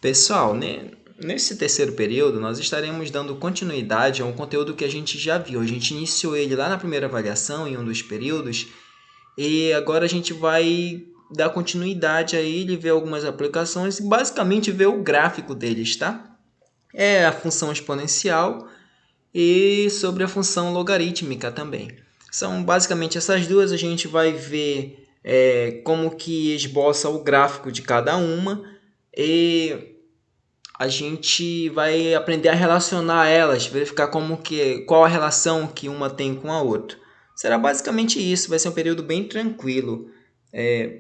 Pessoal, né, nesse terceiro período, nós estaremos dando continuidade a um conteúdo que a gente já viu. A gente iniciou ele lá na primeira avaliação, em um dos períodos, e agora a gente vai dar continuidade a ele, ver algumas aplicações e basicamente ver o gráfico deles, tá? É a função exponencial e sobre a função logarítmica também. São basicamente essas duas, a gente vai ver como que esboça o gráfico de cada uma e a gente vai aprender a relacionar elas, verificar qual a relação que uma tem com a outra. Será basicamente isso, vai ser um período bem tranquilo.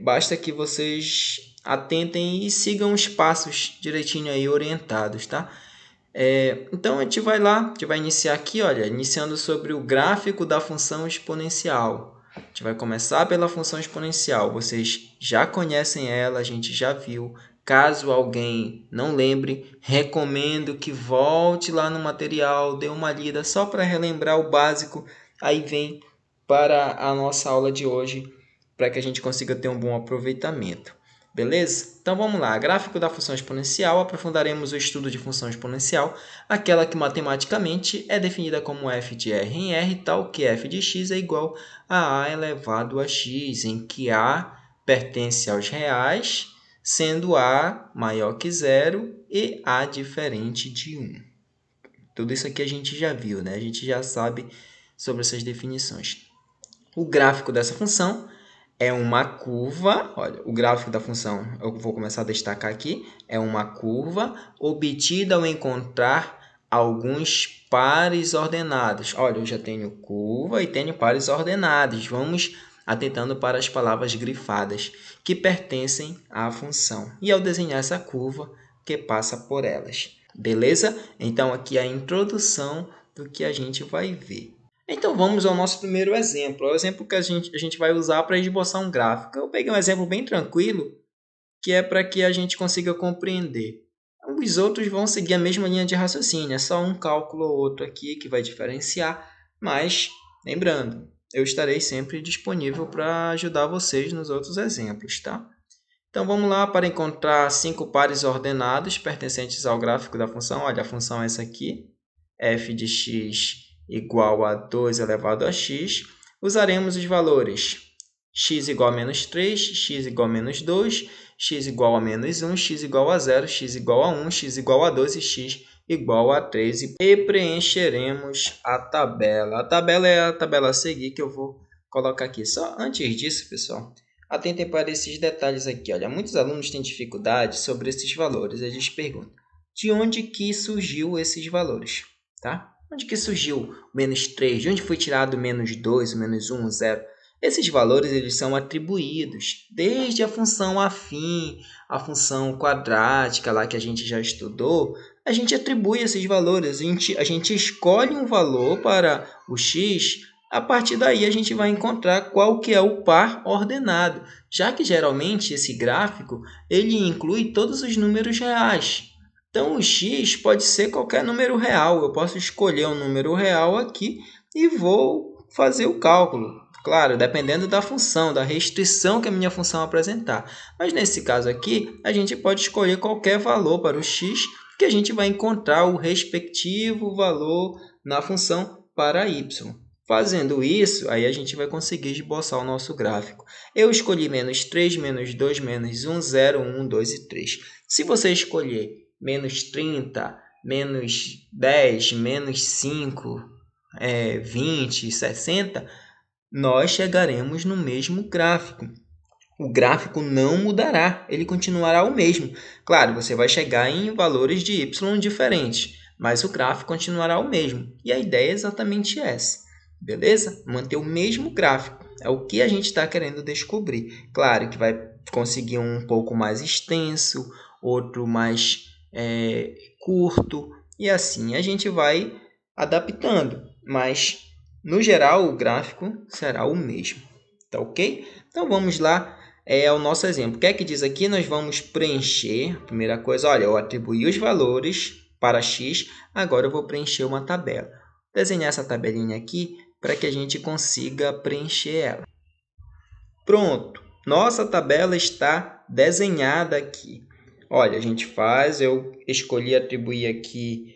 Basta que vocês atentem e sigam os passos direitinho aí orientados, tá? Então a gente vai lá, a gente vai iniciar aqui, olha, iniciando sobre o gráfico da função exponencial. A gente vai começar pela função exponencial. Vocês já conhecem ela, a gente já viu. Caso alguém não lembre, recomendo que volte lá no material, dê uma lida só para relembrar o básico. Aí vem para a nossa aula de hoje, para que a gente consiga ter um bom aproveitamento. Beleza? Então vamos lá. Gráfico da função exponencial. Aprofundaremos o estudo de função exponencial, aquela que matematicamente é definida como f de r em r, tal que f de x é igual a elevado a x, em que a pertence aos reais, sendo a maior que zero e a diferente de 1. Tudo isso aqui a gente já viu, né? A gente já sabe sobre essas definições. O gráfico dessa função é uma curva, olha, o gráfico da função, eu vou começar a destacar aqui, é uma curva obtida ao encontrar alguns pares ordenados. Olha, eu já tenho curva e tenho pares ordenados. Vamos atentando para as palavras grifadas que pertencem à função. E ao desenhar essa curva, que passa por elas. Beleza? Então, aqui é a introdução do que a gente vai ver. Então vamos ao nosso primeiro exemplo. É o exemplo que a gente vai usar para esboçar um gráfico. Eu peguei um exemplo bem tranquilo, que é para que a gente consiga compreender. Os outros vão seguir a mesma linha de raciocínio, é só um cálculo ou outro aqui que vai diferenciar, mas lembrando, eu estarei sempre disponível para ajudar vocês nos outros exemplos, tá? Então vamos lá para encontrar 5 pares ordenados pertencentes ao gráfico da função. Olha, a função é essa aqui, f de x igual a 2 elevado a x, usaremos os valores x igual a menos 3, x igual a menos 2, x igual a menos 1, x igual a 0, x igual a 1, x igual a 2 e x igual a 3. E preencheremos a tabela. A tabela é a tabela a seguir que eu vou colocar aqui. Só antes disso, pessoal, atentem para esses detalhes aqui. Olha, muitos alunos têm dificuldade sobre esses valores. Eles perguntam, de onde que surgiu esses valores? Tá? Onde que surgiu o menos 3? De onde foi tirado o menos 2, o menos 1, o 0? Esses valores eles são atribuídos desde a função afim, a função quadrática lá que a gente já estudou. A gente atribui esses valores, a gente escolhe um valor para o x, a partir daí a gente vai encontrar qual que é o par ordenado, já que geralmente esse gráfico ele inclui todos os números reais. Então, o x pode ser qualquer número real. Eu posso escolher um número real aqui e vou fazer o cálculo. Claro, dependendo da função, da restrição que a minha função apresentar. Mas nesse caso aqui, a gente pode escolher qualquer valor para o x, que a gente vai encontrar o respectivo valor na função para y. Fazendo isso, aí a gente vai conseguir esboçar o nosso gráfico. Eu escolhi menos 3, menos 2, menos 1, 0, 1, 2 e 3. Se você escolher menos 30, menos 10, menos 5, 20, 60, nós chegaremos no mesmo gráfico. O gráfico não mudará, ele continuará o mesmo. Claro, você vai chegar em valores de y diferentes, mas o gráfico continuará o mesmo. E a ideia é exatamente essa, beleza? Manter o mesmo gráfico. É o que a gente está querendo descobrir. Claro que vai conseguir um pouco mais extenso, outro mais curto, e assim a gente vai adaptando, mas no geral o gráfico será o mesmo, tá ok? Então vamos lá ao nosso exemplo. O que é que diz aqui? Nós vamos preencher, a primeira coisa, olha, eu atribuí os valores para x, agora eu vou preencher uma tabela. Vou desenhar essa tabelinha aqui para que a gente consiga preencher ela. Pronto, nossa tabela está desenhada aqui. Olha, a gente faz, eu escolhi atribuir aqui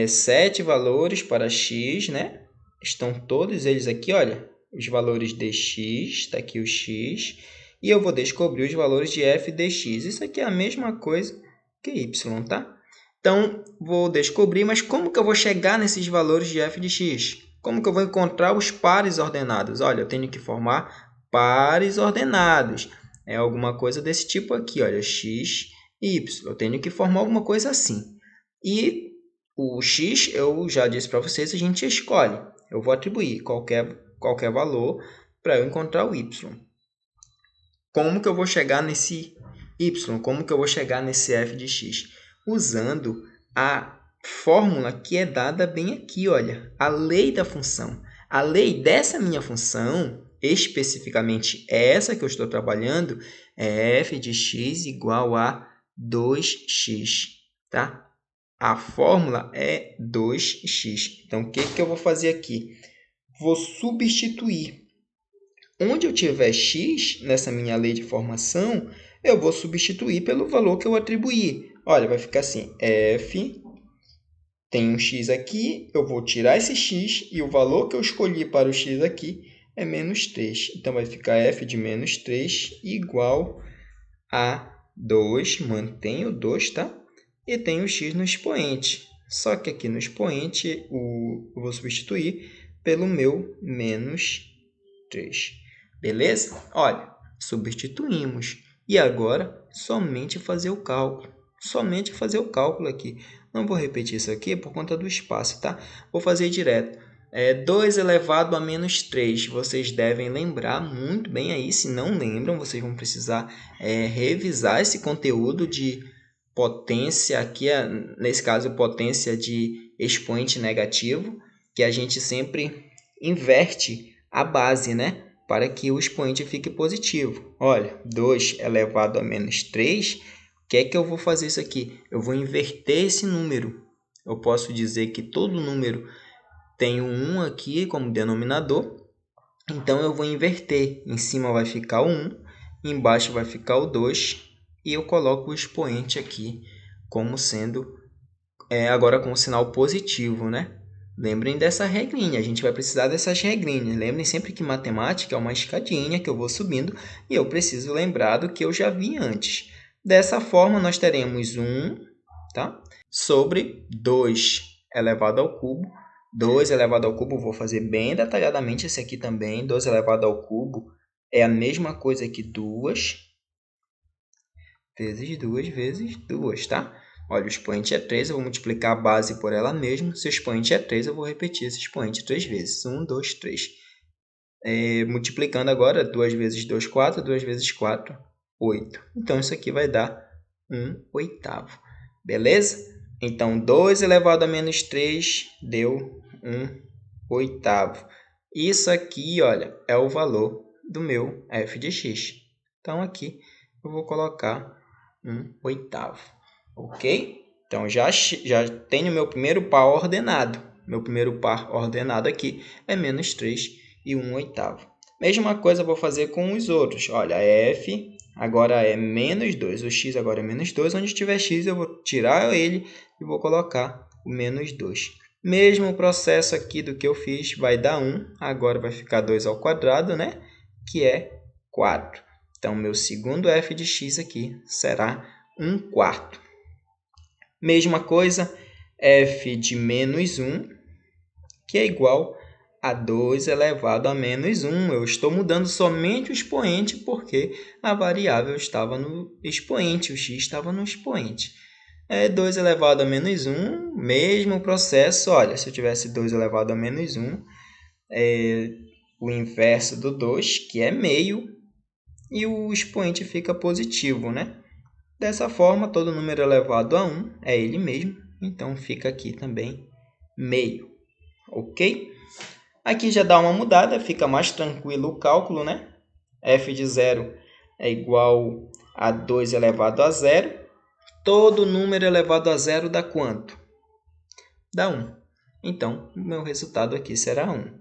7 valores para x, né? Estão todos eles aqui, olha, os valores de x, está aqui o x, e eu vou descobrir os valores de f de x. Isso aqui é a mesma coisa que y, tá? Então, vou descobrir, mas como que eu vou chegar nesses valores de f de x? Como que eu vou encontrar os pares ordenados? Olha, eu tenho que formar pares ordenados. É alguma coisa desse tipo aqui, olha, x e y. Eu tenho que formar alguma coisa assim. E o x, eu já disse para vocês, a gente escolhe. Eu vou atribuir qualquer valor para eu encontrar o y. Como que eu vou chegar nesse y? Como que eu vou chegar nesse f de x? Usando a fórmula que é dada bem aqui, olha, a lei da função. A lei dessa minha função, especificamente essa que eu estou trabalhando, é f de x igual a 2x, tá? A fórmula é 2x. Então, o que eu vou fazer aqui? Vou substituir. Onde eu tiver x nessa minha lei de formação, eu vou substituir pelo valor que eu atribuí. Olha, vai ficar assim, f tem um x aqui, eu vou tirar esse x e o valor que eu escolhi para o x aqui é menos 3. Então, vai ficar f de menos 3 igual a 2, mantenho o 2, tá? E tenho o x no expoente. Só que aqui no expoente eu vou substituir pelo meu menos 3. Beleza? Olha, substituímos. E agora, somente fazer o cálculo. Somente fazer o cálculo aqui. Não vou repetir isso aqui por conta do espaço, tá? Vou fazer direto. 2 elevado a menos 3. Vocês devem lembrar muito bem aí. Se não lembram, vocês vão precisar revisar esse conteúdo de potência. Aqui, nesse caso, potência de expoente negativo, que a gente sempre inverte a base, né? Para que o expoente fique positivo. Olha, 2 elevado a menos 3, o que é que eu vou fazer isso aqui? Eu vou inverter esse número. Eu posso dizer que todo número tem um 1 aqui como denominador, então eu vou inverter. Em cima vai ficar o 1, embaixo vai ficar o 2, e eu coloco o expoente aqui como sendo, agora com o sinal positivo, né? Lembrem dessa regrinha, a gente vai precisar dessas regrinhas. Lembrem sempre que matemática é uma escadinha que eu vou subindo e eu preciso lembrar do que eu já vi antes. Dessa forma, nós teremos 1, tá? Sobre 2 elevado ao cubo. 2 elevado ao cubo, vou fazer bem detalhadamente esse aqui também. 2 elevado ao cubo é a mesma coisa que 2 vezes 2 vezes 2, tá? Olha, o expoente é 3, eu vou multiplicar a base por ela mesma. Se o expoente é 3, eu vou repetir esse expoente 3 vezes. 1, 2, 3. Multiplicando agora, 2 vezes 2, 4. 2 vezes 4, 8. Então, isso aqui vai dar 1/8. Beleza? Então, 2 elevado a menos 3 deu 1/8. Isso aqui, olha, é o valor do meu f de x. Então, aqui eu vou colocar 1/8. Ok? Então, já tenho meu primeiro par ordenado. Meu primeiro par ordenado aqui é menos 3 e 1/8. Mesma coisa eu vou fazer com os outros. Olha, f agora é menos 2. O x agora é menos 2. Onde tiver x, eu vou tirar ele e vou colocar o menos 2. Mesmo processo aqui do que eu fiz, vai dar 1. Agora vai ficar 2 ao quadrado, né? Que é 4. Então, meu segundo f de x aqui será 1/4. Mesma coisa, f de menos 1, que é igual a 2 elevado a menos 1. Eu estou mudando somente o expoente porque a variável estava no expoente, o x estava no expoente. 2 elevado a menos 1, mesmo processo. Olha, se eu tivesse 2 elevado a menos 1, o inverso do 2, que é meio, e o expoente fica positivo, né? Dessa forma, todo número elevado a 1 é ele mesmo, então fica aqui também meio, ok? Aqui já dá uma mudada, fica mais tranquilo o cálculo, né? f de 0 é igual a 2 elevado a 0. Todo número elevado a 0 dá quanto? Dá 1. Então, o meu resultado aqui será 1.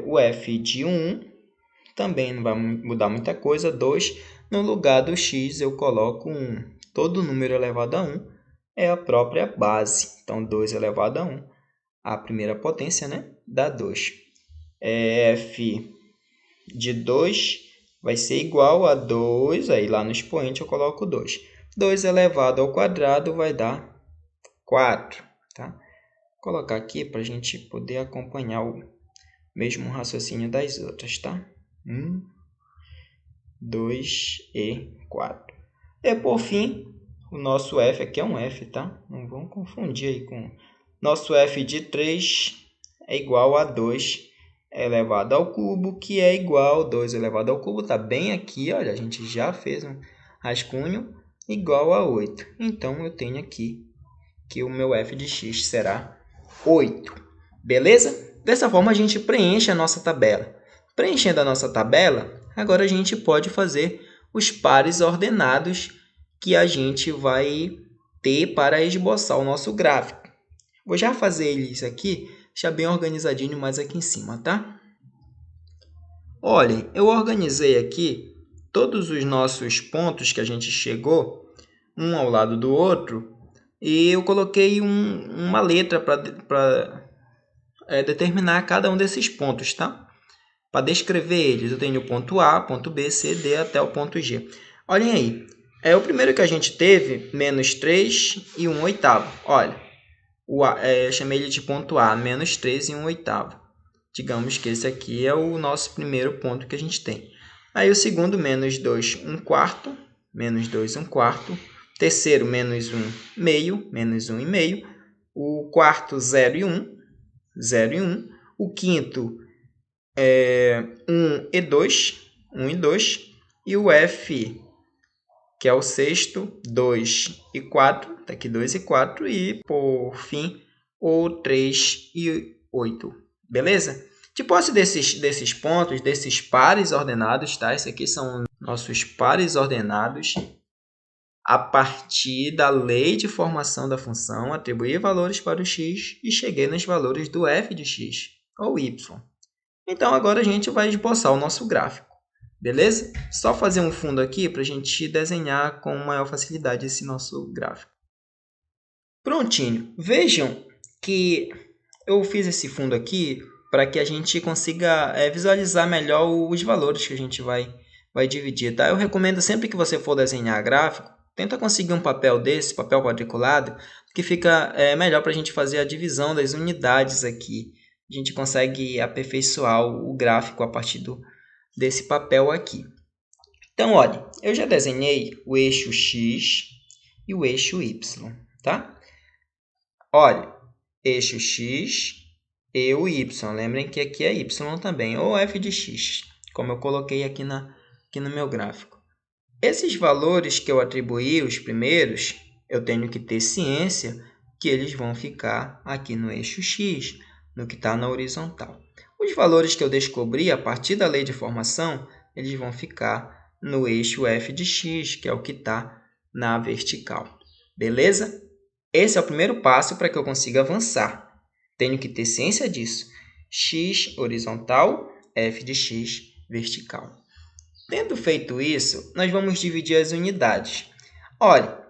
O f de 1 também não vai mudar muita coisa, 2. No lugar do x, eu coloco 1. todo número elevado a 1 é a própria base. Então, 2 elevado a 1, a primeira potência, né, dá 2. F de 2 vai ser igual a 2, aí lá no expoente eu coloco 2. 2 elevado ao quadrado vai dar 4, tá? Vou colocar aqui para a gente poder acompanhar o mesmo raciocínio das outras, tá? 1, 2 e 4. E por fim, o nosso F aqui é um F, tá? Não vamos confundir aí com... Nosso F de 3 é igual a 2 elevado ao cubo, que é igual a 2 elevado ao cubo. Está bem aqui, olha, a gente já fez um rascunho, igual a 8. Então, eu tenho aqui que o meu F de x será 8. Beleza? Dessa forma, a gente preenche a nossa tabela. Preenchendo a nossa tabela, agora a gente pode fazer os pares ordenados que a gente vai ter para esboçar o nosso gráfico. Vou já fazer eles aqui, deixar bem organizadinho mais aqui em cima, tá? Olhem, eu organizei aqui todos os nossos pontos que a gente chegou, um ao lado do outro, e eu coloquei uma letra para determinar cada um desses pontos, tá? Para descrever eles, eu tenho o ponto A, ponto B, C, D até o ponto G. Olhem aí, o primeiro que a gente teve, menos 3 e 1 oitavo. Olha, eu chamei ele de ponto A, menos 3 e 1 oitavo. Digamos que esse aqui é o nosso primeiro ponto que a gente tem. Aí o segundo, menos 2, 1 quarto, menos 2, 1 quarto. Terceiro, menos 1, meio, menos 1 e meio. O quarto, 0 e 1, 0 e 1. O quinto, 1 e 2, 1 e 2. E o F, que é o sexto, 2 e 4, está aqui 2 e 4. E, por fim, o 3 e 8. Beleza? De posse desses pontos, desses pares ordenados, tá? Esses aqui são nossos pares ordenados. A partir da lei de formação da função, atribuí valores para o x e cheguei nos valores do f de x, ou y. Então, agora a gente vai esboçar o nosso gráfico. Beleza? Só fazer um fundo aqui para a gente desenhar com maior facilidade esse nosso gráfico. Prontinho. Vejam que eu fiz esse fundo aqui para que a gente consiga visualizar melhor os valores que a gente vai dividir. Tá? Eu recomendo sempre que você for desenhar gráfico, tenta conseguir um papel desse, papel quadriculado, que fica melhor para a gente fazer a divisão das unidades aqui. A gente consegue aperfeiçoar o gráfico a partir desse papel aqui. Então, olha, eu já desenhei o eixo X e o eixo Y, tá? Olha, eixo X e o Y. Lembrem que aqui é Y também, ou f de x, como eu coloquei aqui no meu gráfico. Esses valores que eu atribuí, os primeiros, eu tenho que ter ciência que eles vão ficar aqui no eixo X, no que está na horizontal. Os valores que eu descobri a partir da lei de formação, eles vão ficar no eixo f de x, que é o que está na vertical. Beleza? Esse é o primeiro passo para que eu consiga avançar. Tenho que ter ciência disso. X horizontal, f de x vertical. Tendo feito isso, nós vamos dividir as unidades. Olha,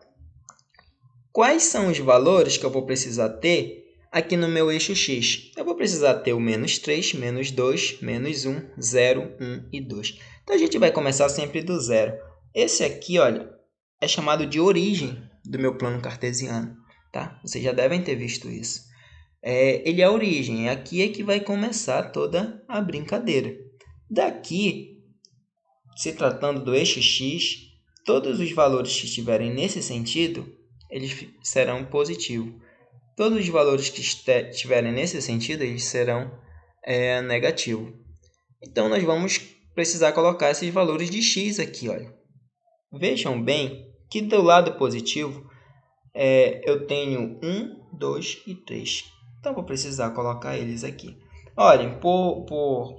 quais são os valores que eu vou precisar ter aqui no meu eixo X? Eu vou precisar ter o menos 3, menos 2, menos 1, 0, 1 e 2. Então, a gente vai começar sempre do zero. Esse aqui, olha, é chamado de origem do meu plano cartesiano. Tá? Vocês já devem ter visto isso. Ele é a origem. Aqui é que vai começar toda a brincadeira. Daqui, se tratando do eixo X, todos os valores que estiverem nesse sentido, eles serão positivos. Todos os valores que estiverem nesse sentido, eles serão negativos. Então, nós vamos precisar colocar esses valores de x aqui. Olha. Vejam bem que do lado positivo, eu tenho 1, 2 e 3. Então, vou precisar colocar eles aqui. Olhem, por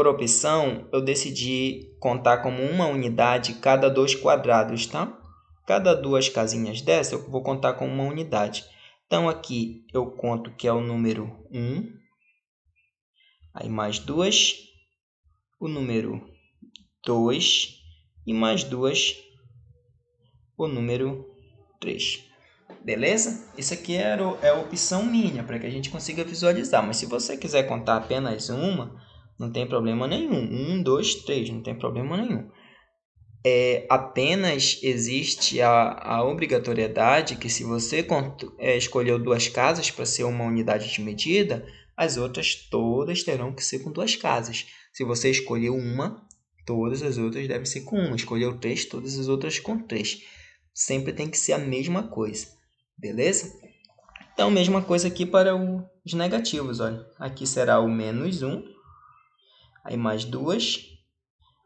opção, eu decidi contar como uma unidade cada 2 quadrados, tá? Cada 2 casinhas dessa, eu vou contar como uma unidade. Então, aqui eu conto que é o número 1, aí mais 2, o número 2 e mais 2 o número 3. Beleza? Isso aqui é a opção minha, para que a gente consiga visualizar. Mas se você quiser contar apenas uma, não tem problema nenhum. 1, 2, 3, não tem problema nenhum. Apenas existe a obrigatoriedade que se você escolheu 2 casas para ser uma unidade de medida, as outras todas terão que ser com 2 casas. Se você escolheu uma, todas as outras devem ser com 1. Escolheu 3, todas as outras com 3. Sempre tem que ser a mesma coisa. Beleza? Então, mesma coisa aqui para os negativos. Olha. Aqui será o menos 1. Aí mais 2.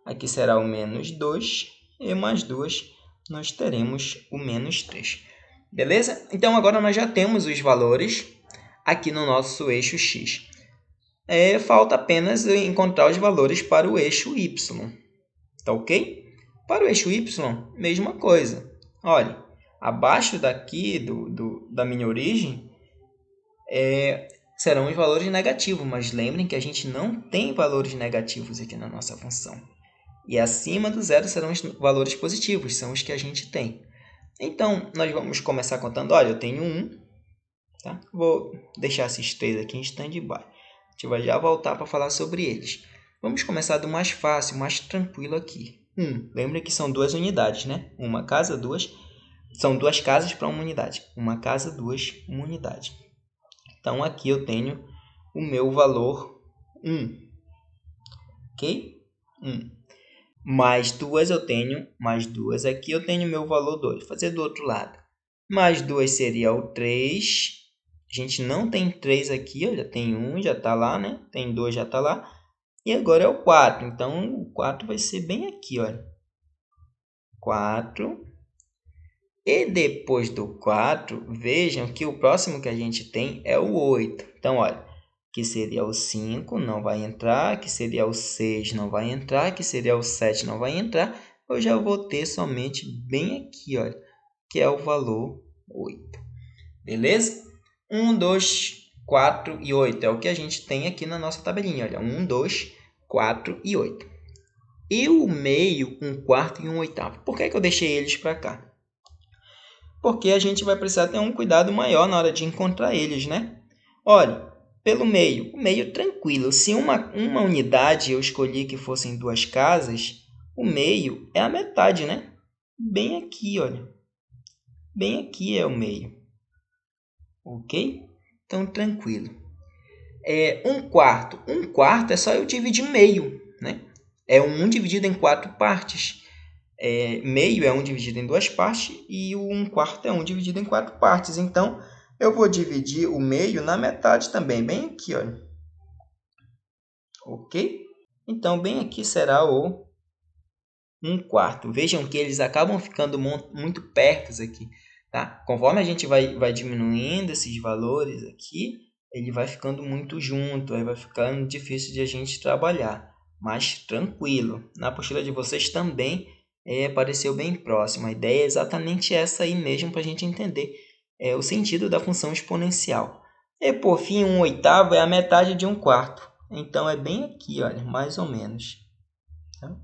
Aqui será o menos 2. E mais 2, nós teremos o menos 3. Beleza? Então, agora nós já temos os valores aqui no nosso eixo x. Falta apenas encontrar os valores para o eixo y. Tá ok? Para o eixo y, mesma coisa. Olha, abaixo daqui da minha origem serão os valores negativos, mas lembrem que a gente não tem valores negativos aqui na nossa função. E acima do zero serão os valores positivos, são os que a gente tem. Então, nós vamos começar contando. Olha, eu tenho 1. Tá? Vou deixar esses 3 aqui em stand-by. A gente vai já voltar para falar sobre eles. Vamos começar do mais fácil, mais tranquilo aqui. 1. Lembra que são 2 unidades, né? Uma casa, 2. São 2 casas para uma unidade. Uma casa, 2, uma unidade. Então, aqui eu tenho o meu valor 1. Ok? 1. Mais 2 eu tenho, mais 2 aqui eu tenho meu valor 2. Vou fazer do outro lado. Mais 2 seria o 3. A gente não tem 3 aqui, ó, já tem 1, já está lá, né? Tem 2, já está lá. E agora é o 4. Então, o 4 vai ser bem aqui, olha. 4. E depois do 4, vejam que o próximo que a gente tem é o 8. Então, olha, que seria o 5, não vai entrar, que seria o 6, não vai entrar, que seria o 7, não vai entrar. Eu já vou ter somente bem aqui, olha, que é o valor 8. Beleza? 1, 2, 4 e 8 é o que a gente tem aqui na nossa tabelinha. Olha, 1, 2, 4 e 8. E o meio, 1/4 e 1/8. Por que eu deixei eles para cá? Porque a gente vai precisar ter um cuidado maior na hora de encontrar eles, né? Olha, pelo meio, o meio tranquilo. Se uma unidade eu escolhi que fossem 2 casas, o meio é a metade, né? Bem aqui, olha. Bem aqui é o meio. Ok? Então, tranquilo. 1/4. 1/4 é só eu dividir meio, né? É 1 dividido em 4 partes. Meio é 1 dividido em 2 partes e o 1/4 é 1 dividido em 4 partes. Então, eu vou dividir o meio na metade também, bem aqui, olha. Ok? Então, bem aqui será o 1/4. Vejam que eles acabam ficando muito perto aqui. Tá? Conforme a gente vai diminuindo esses valores aqui, ele vai ficando muito junto, aí vai ficando difícil de a gente trabalhar. Mas tranquilo. Na apostila de vocês também apareceu bem próximo. A ideia é exatamente essa aí mesmo para a gente entender o sentido da função exponencial. E por fim, 1/8 é a metade de 1/4. Então é bem aqui, olha, mais ou menos. Tá?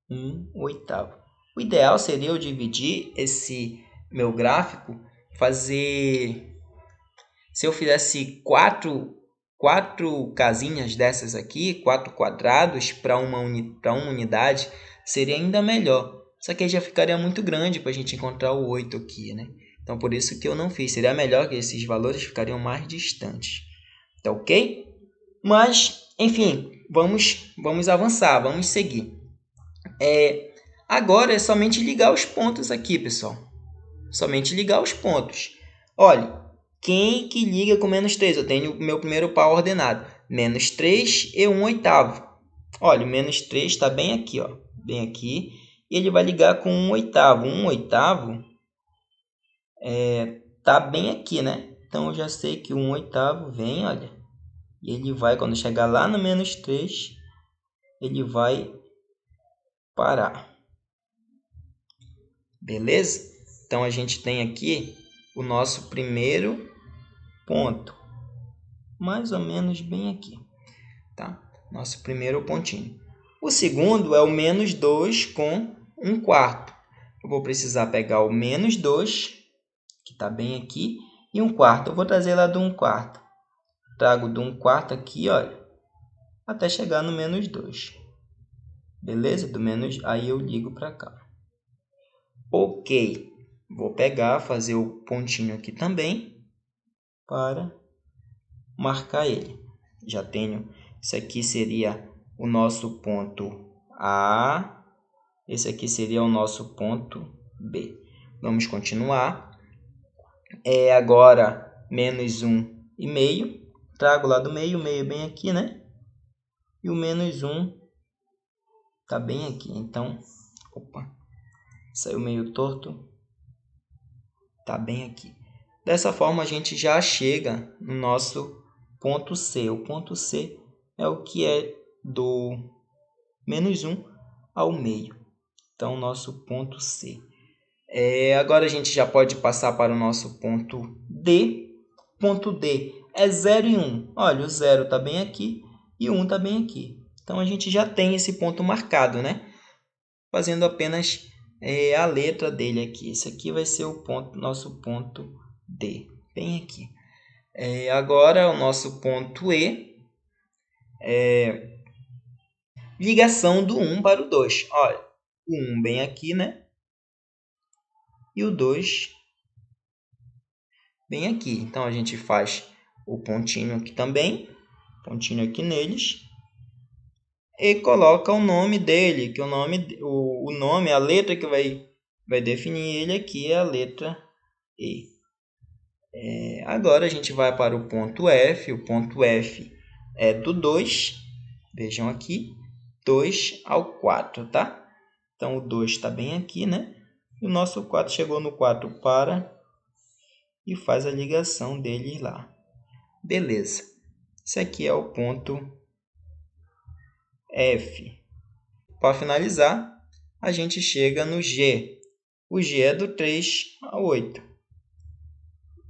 1/8. O ideal seria eu dividir esse meu gráfico, se eu fizesse 4 casinhas dessas aqui, 4 quadrados para uma unidade, seria ainda melhor. Só que aí já ficaria muito grande para a gente encontrar o 8 aqui, né? Então, por isso que eu não fiz. Seria melhor que esses valores ficariam mais distantes. Tá ok? Mas, enfim, vamos avançar, vamos seguir. Agora é somente ligar os pontos aqui, pessoal. Somente ligar os pontos. Olha, quem que liga com menos 3? Eu tenho o meu primeiro par ordenado. Menos 3 e 1/8. Olha, o menos 3 está bem aqui, ó. Bem aqui. E ele vai ligar com 1/8. 1/8 está bem aqui, né? Então, eu já sei que o 1/8 vem, olha. E ele vai, quando chegar lá no menos 3, ele vai parar. Beleza? Então, a gente tem aqui o nosso primeiro ponto. Mais ou menos bem aqui. Tá? Nosso primeiro pontinho. O segundo é o menos 2 com 1/4. eu vou precisar pegar o menos 2, que está bem aqui, e 1/4. Eu vou trazer lá do 1/4. Trago do 1/4 aqui, olha, até chegar no menos 2. Beleza? Do menos, aí eu ligo para cá. Ok. Vou pegar, fazer o pontinho aqui também, para marcar ele. Já tenho, isso aqui seria o nosso ponto A, esse aqui seria o nosso ponto B. Vamos continuar. Agora, menos 1,5. Trago lá do meio, o meio bem aqui, né? E o menos 1 está bem aqui. Então, opa, saiu meio torto. Está bem aqui. Dessa forma, a gente já chega no nosso ponto C. O ponto C é o que é do menos 1 ao meio. Então, nosso ponto C. Agora, a gente já pode passar para o nosso ponto D. Ponto D é 0 e 1. Olha, o 0 está bem aqui e o 1 está bem aqui. Então, a gente já tem esse ponto marcado, né? Fazendo apenas a letra dele aqui. Esse aqui vai ser o ponto, nosso ponto D, bem aqui. Agora, o nosso ponto E é ligação do 1 para o 2. Olha, o 1 bem aqui, né? E o 2 bem aqui. Então, a gente faz o pontinho aqui também, pontinho aqui neles, e coloca o nome dele, que o nome, a letra que vai definir ele aqui é a letra E. Agora a gente vai para o ponto F. O ponto F é do 2, vejam aqui, 2 ao 4, tá? Então, o 2 está bem aqui, né? E o nosso 4 chegou no 4 para e faz a ligação dele lá. Beleza. Esse aqui é o ponto F. Para finalizar, a gente chega no G. O G é do 3 ao 8.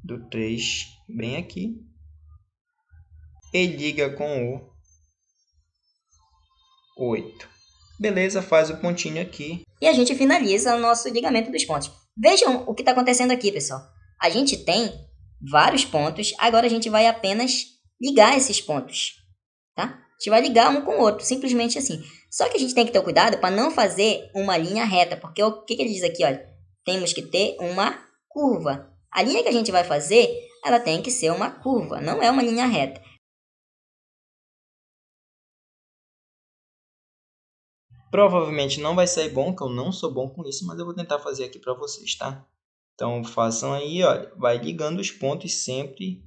Do 3, bem aqui. E liga com o 8. Beleza, faz o pontinho aqui. E a gente finaliza o nosso ligamento dos pontos. Vejam o que está acontecendo aqui, pessoal. A gente tem vários pontos, agora a gente vai apenas ligar esses pontos, tá? A gente vai ligar um com o outro, simplesmente assim. Só que a gente tem que ter cuidado para não fazer uma linha reta, porque o que ele diz aqui, olha, temos que ter uma curva. A linha que a gente vai fazer, ela tem que ser uma curva, não é uma linha reta. Provavelmente não vai sair bom, que eu não sou bom com isso, mas eu vou tentar fazer aqui para vocês, tá? Então, façam aí, olha, vai ligando os pontos sempre,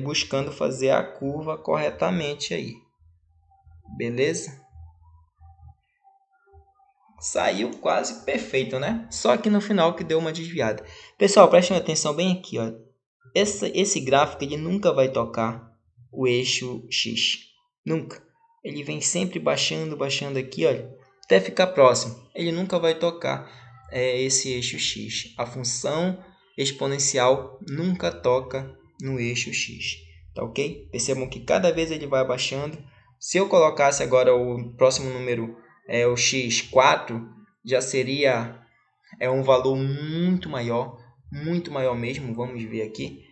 buscando fazer a curva corretamente aí. Beleza? Saiu quase perfeito, né? Só que no final que deu uma desviada. Pessoal, prestem atenção bem aqui, ó. Esse gráfico ele nunca vai tocar o eixo X. Nunca. Ele vem sempre baixando, baixando aqui, olha, até ficar próximo. Ele nunca vai tocar esse eixo X. A função exponencial nunca toca no eixo X. Tá ok? Percebam que cada vez ele vai abaixando. Se eu colocasse agora o próximo número, o x4, já seria um valor muito maior mesmo. Vamos ver aqui.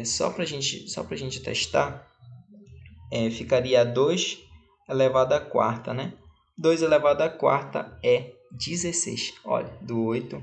Só para gente testar, ficaria 2 elevado à quarta, né? 2 elevado à quarta é 16. Olha, do 8.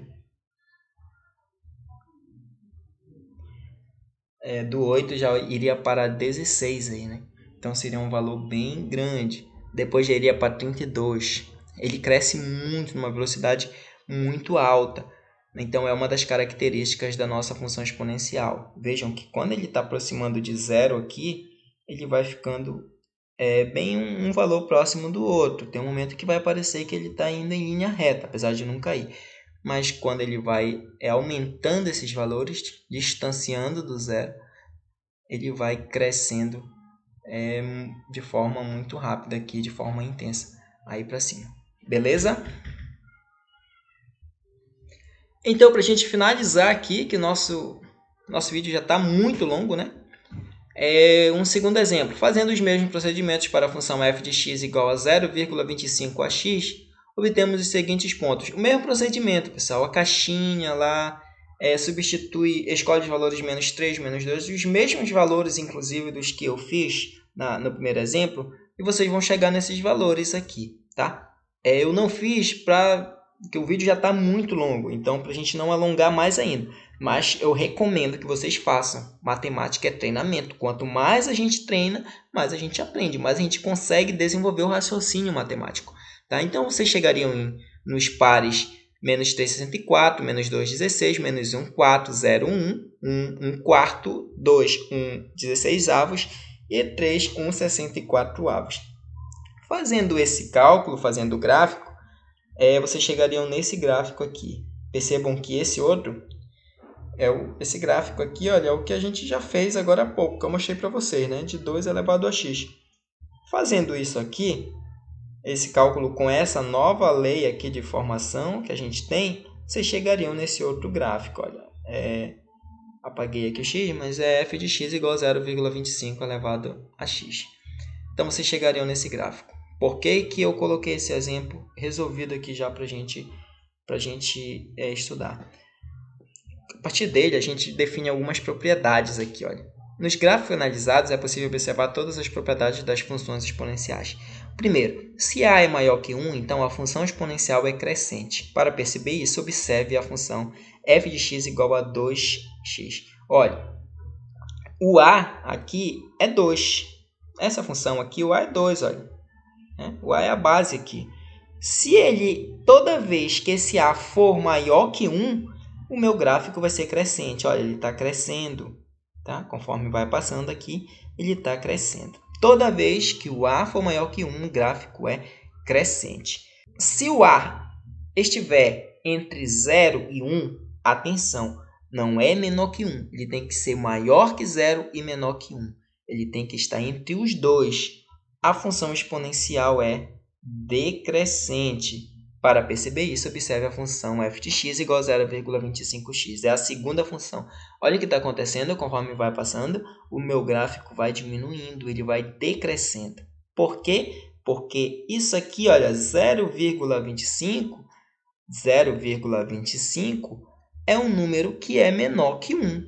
Do 8 já iria para 16 aí, né? Então seria um valor bem grande. Depois já iria para 32. Ele cresce muito, numa velocidade muito alta. Então é uma das características da nossa função exponencial. Vejam que quando ele está aproximando de zero aqui, ele vai ficando bem um valor próximo do outro. Tem um momento que vai parecer que ele está indo em linha reta, apesar de não cair. Mas quando ele vai aumentando esses valores, distanciando do zero, ele vai crescendo de forma muito rápida aqui, de forma intensa, aí para cima. Beleza? Então, para a gente finalizar aqui, que nosso vídeo já está muito longo, né? Um segundo exemplo. Fazendo os mesmos procedimentos para a função f de x igual a 0,25 a x, obtemos os seguintes pontos. O mesmo procedimento, pessoal. A caixinha lá substitui, escolhe os valores menos 3, menos 2, os mesmos valores, inclusive, dos que eu fiz no primeiro exemplo, e vocês vão chegar nesses valores aqui, tá? Eu não fiz porque o vídeo já está muito longo, então para a gente não alongar mais ainda. Mas eu recomendo que vocês façam. Matemática é treinamento. Quanto mais a gente treina, mais a gente aprende, mais a gente consegue desenvolver o raciocínio matemático. Tá? Então, vocês chegariam nos pares menos 3, 64, menos 2, 16, menos 1, 4, 0, 1, 1 quarto, 2, 1, 16 avos e 3, 1, 64 avos. Fazendo esse cálculo, fazendo o gráfico, vocês chegariam nesse gráfico aqui. Percebam que esse outro, esse gráfico aqui, olha, é o que a gente já fez agora há pouco, que eu mostrei para vocês, né? De 2 elevado a x. Fazendo isso aqui, esse cálculo com essa nova lei aqui de formação que a gente tem, vocês chegariam nesse outro gráfico, olha. Apaguei aqui o x, mas é f de x igual a 0,25 elevado a x. Então, vocês chegariam nesse gráfico. Por que que eu coloquei esse exemplo resolvido aqui já para a gente estudar? A partir dele, a gente define algumas propriedades aqui, olha. Nos gráficos analisados, é possível observar todas as propriedades das funções exponenciais. Primeiro, se a é maior que 1, então a função exponencial é crescente. Para perceber isso, observe a função f de x igual a 2x. Olha, o a aqui é 2. Essa função aqui, o a é 2, olha. O a é a base aqui. Se toda vez que esse a for maior que 1, o meu gráfico vai ser crescente. Olha, ele está crescendo. Tá? Conforme vai passando aqui, ele está crescendo. Toda vez que o a for maior que 1, o gráfico é crescente. Se o a estiver entre 0 e 1, atenção, não é menor que 1. Ele tem que ser maior que 0 e menor que 1. Ele tem que estar entre os dois. A função exponencial é decrescente. Para perceber isso, observe a função f de x igual a 0,25x. É a segunda função. Olha o que está acontecendo conforme vai passando. O meu gráfico vai diminuindo, ele vai decrescendo. Por quê? Porque isso aqui, olha, 0,25 é um número que é menor que 1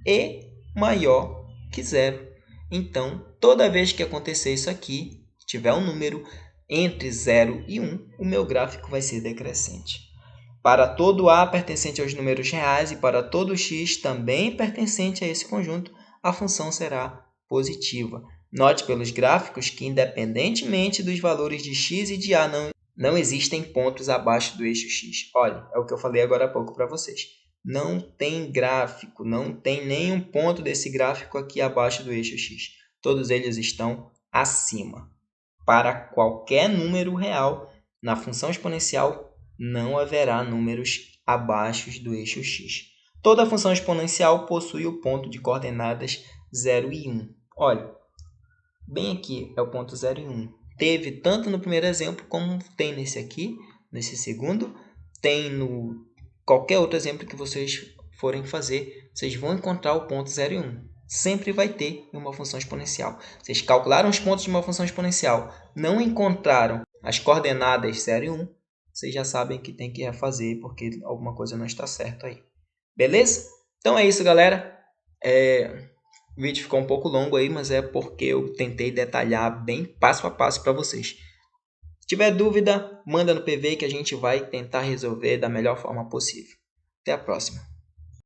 e maior que 0. Então, toda vez que acontecer isso aqui, tiver um número entre 0 e 1, o meu gráfico vai ser decrescente. Para todo A pertencente aos números reais e para todo X também pertencente a esse conjunto, a função será positiva. Note pelos gráficos que, independentemente dos valores de x e de A, não existem pontos abaixo do eixo x. Olha, é o que eu falei agora há pouco para vocês. Não tem gráfico, não tem nenhum ponto desse gráfico aqui abaixo do eixo x. Todos eles estão acima. Para qualquer número real, na função exponencial, não haverá números abaixo do eixo x. Toda função exponencial possui o ponto de coordenadas 0 e 1. Olha, bem aqui é o ponto 0 e 1. Teve tanto no primeiro exemplo como tem nesse aqui, nesse segundo. Tem no qualquer outro exemplo que vocês forem fazer, vocês vão encontrar o ponto 0 e 1. Sempre vai ter uma função exponencial. Vocês calcularam os pontos de uma função exponencial, não encontraram as coordenadas 0 e 1, vocês já sabem que tem que refazer, porque alguma coisa não está certa aí. Beleza? Então é isso, galera. O vídeo ficou um pouco longo aí, mas é porque eu tentei detalhar bem passo a passo para vocês. Se tiver dúvida, manda no PV que a gente vai tentar resolver da melhor forma possível. Até a próxima.